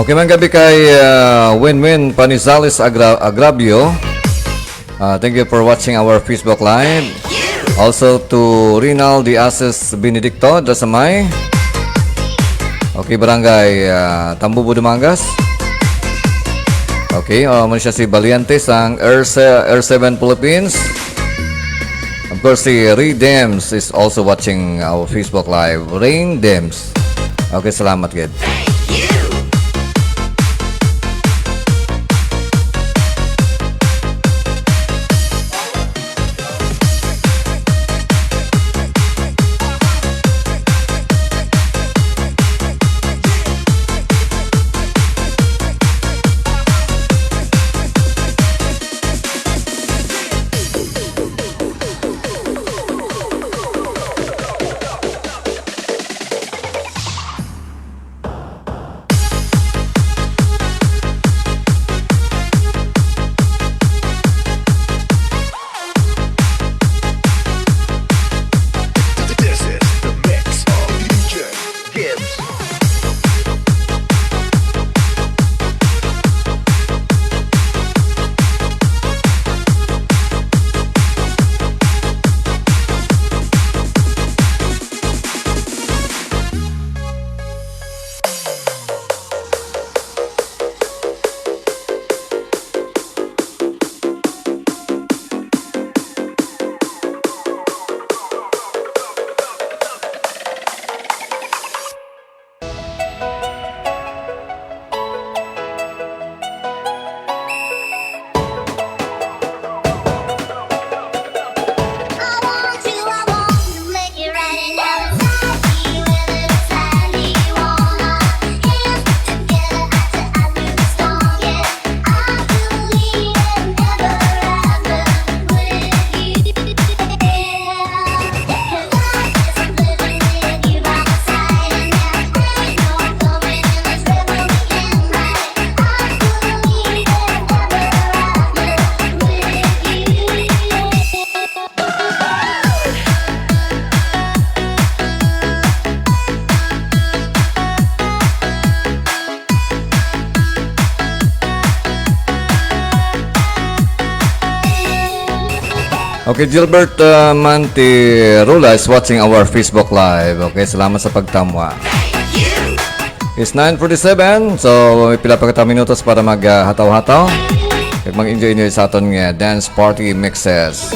Okay, man gabi kay Win-Win Panizales Agrabio. Thank you for watching our Facebook Live. Also to Rinal Diases Benedicto Dasamay. Okay, Barangay Tambubo Dumangas. Okay, muna siya si Valientes ang R7 Philippines. Of course, si Ray Dems is also watching our Facebook Live. Rain Dems. Okay, salamat, Ged. Okay, Gilbert Mantirula is watching our Facebook Live. Okay, salamat sa pagtamwa. It's 9:47, so may pila pa kita minutos para maghataw-hataw. Mag-enjoy nyo sa aton nga dance party mixes.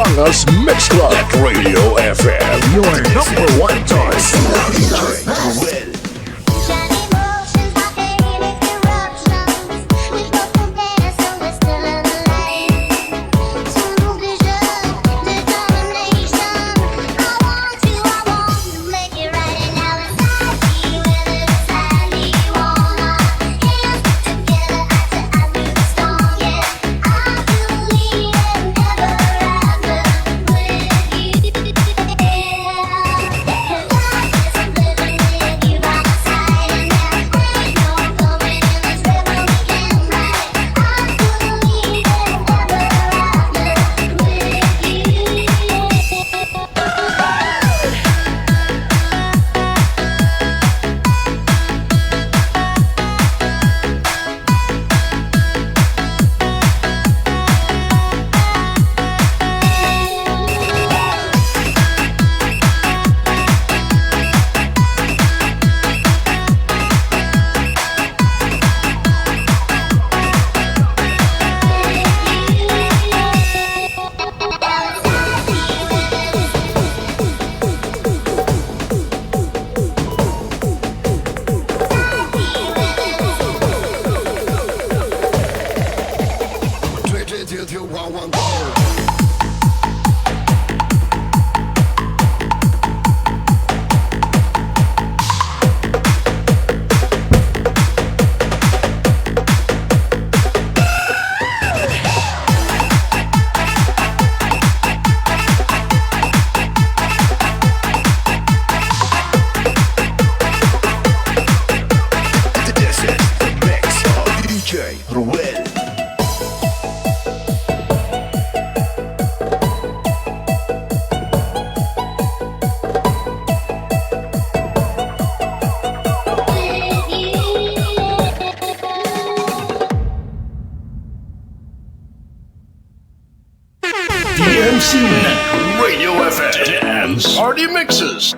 Among Us Mix Club. Net Radio FM. Your number one choice.
DMC Radio FM Dance Party Mixes.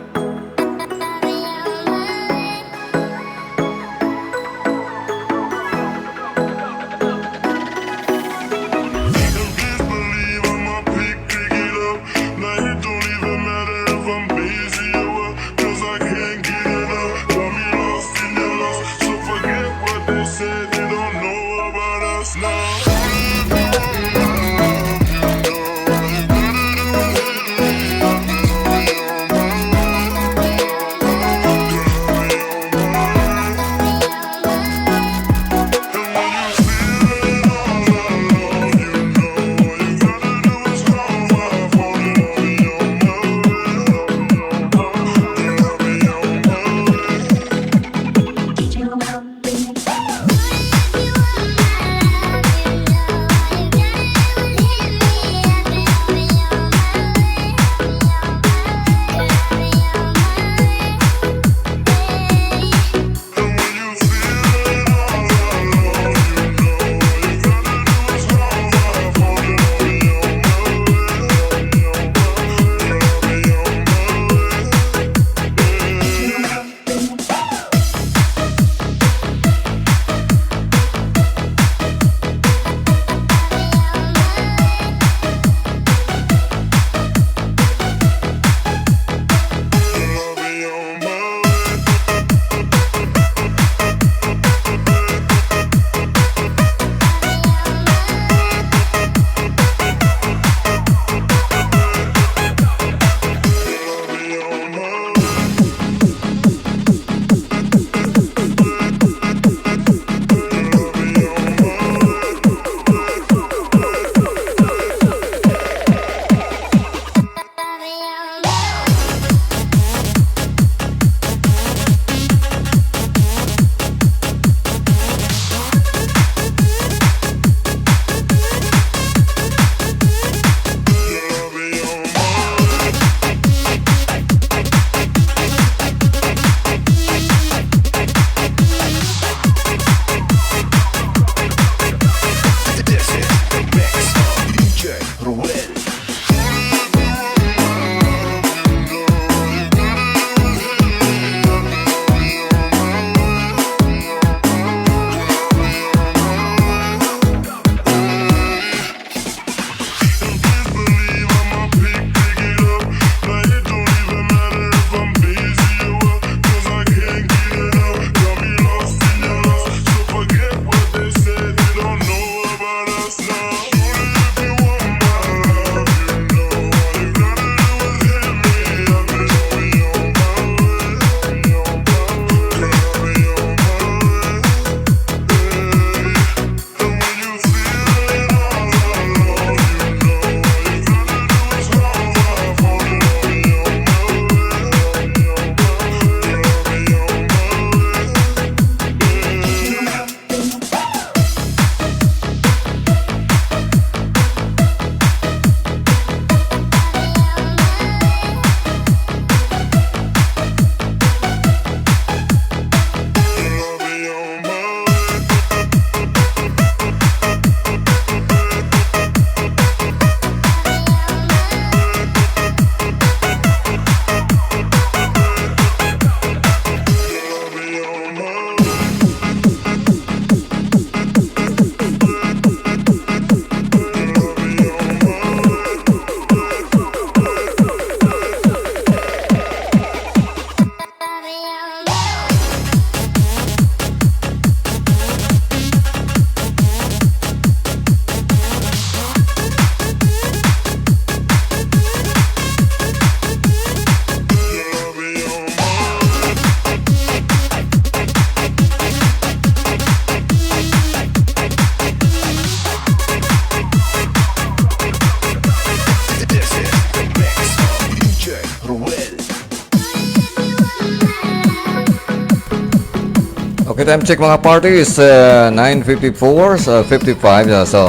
Okay, time check mga party is 9:54 sa 55. So,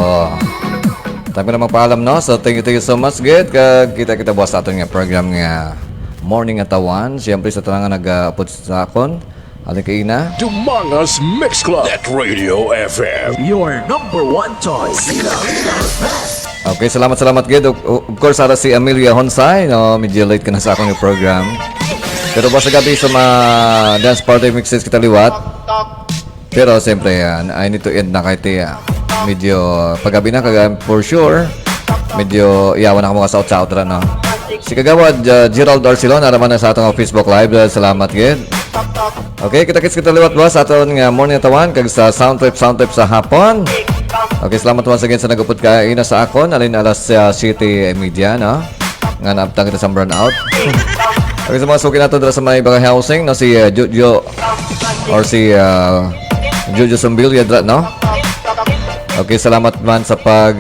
time na magpaalam, no? So, thank you so much, Gid. Kita buwas sa aton nga program nga Morning Atawan. Siyempre sa tanang nag-upload sa akon. Alikaina.
Dumangas Mix Club. Net Radio FM.
Your number one choice.
Okay, salamat Gid. Of course, ara si Amelia Honsay, no? Medyo late ka na sa akong program. Pero basta gabi sa mga dance party mixes kita liwat. Pero siyempre, I need to end na kahit medyo paggabi na for sure. Medyo iyawan ako mga sa out no? Si Kagawad Gerald Arcelon, araman na sa atong Facebook Live. Salamat, Gid. Okay, kita liwat ba sa aton nga Morning Atawan kag sa sound trip sa hapon. Okay, salamat once again sa nagupod ka ina sa akon alin alas City Media, no? Nga naabtang kita sa burnout. Okay, sa mga suki nato dira sa may bagay housing, no? Si Jojo or si Jojo Sumbilya dira, no? Okay, salamat man sa pag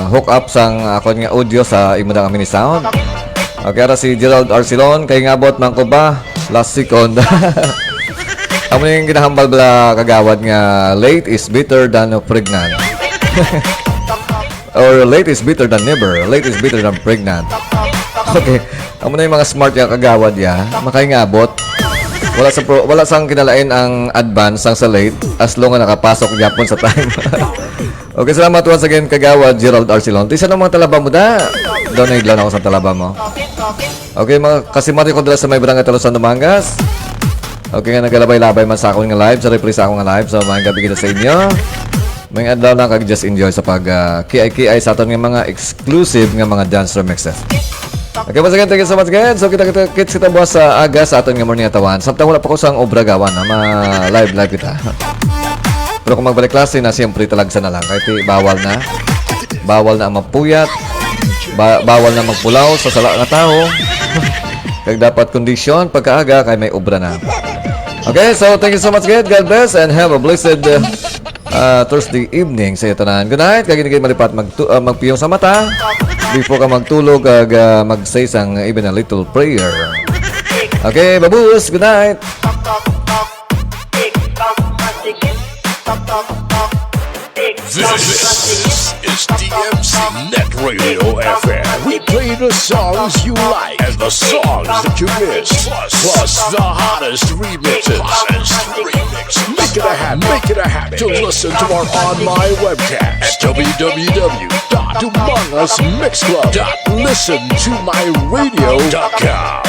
hook up sang akon nga audio sa imong mini sound. Okay, ara si Gerald Arcelon kay ngabot man ko ba last second. Amo yung ginahambal bala Kagawad nga late is better than pregnant. Or late is better than never. Late is better than pregnant. Okay, amo na yung mga smart yung Kagawad ya, makaingabot. Wala sang kinalain ang advance sang sa late as long nga nakapasok gyapon sa time. Okay, salamat once again Kagawad Gerald Arcelon. Tisa ng mga talaba mo da. Doon na idlan ako sa talaba mo. Okay, mga kasimari ko dala sa may barangay Talosan Dumangas. Okay nga, nagalabay-labay man sa akong nga live, sa reprise sa akong nga live. So, mga gabi kita sa inyo. Mga adlaw lang kag just enjoy sa pag kiay sa aton nga mga exclusive nga mga dance remixes. Okay, once again, thank you so much again. So, kita buwas sa aga sa aton nga Morning Atawan. Samtang wala pa ko sang obra gawan, live kita. Pero kung magbalik klase na, siyempre talagsa na lang. Kahit bawal na. Bawal na ang mapuyat. Bawal na magpulaw sa sala nga tao. Kag dapat kondisyon pagkaaga kay may obra na. Okay, so thank you so much, God bless and have a blessed Thursday evening sa tanan. Good night. Kag hindi malipat magpiyong sa mata before ka magtulog kag mag-say sang even a little prayer. Okay, babus. Good night.
This is DMC Net Radio FM. We play the songs you like and the songs that you miss. Plus the hottest remixes. Make it a habit to listen to our online webcast at www.dumangasmixclub.listentomyradio.com.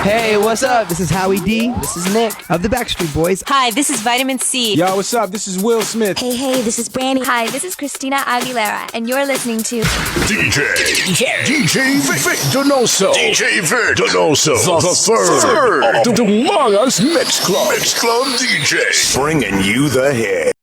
Hey, what's up? This is Howie D. This is Nick of the Backstreet Boys.
Hi, this is Vitamin C.
Yo, what's up? This is Will Smith.
Hey, this is Brandy. Hi, this is Christina Aguilera, and you're listening to
DJ Vic Donoso. DJ Vic Donoso. The third of the Dumangas Mix Club. Mix Club DJ. Bringing you the hit.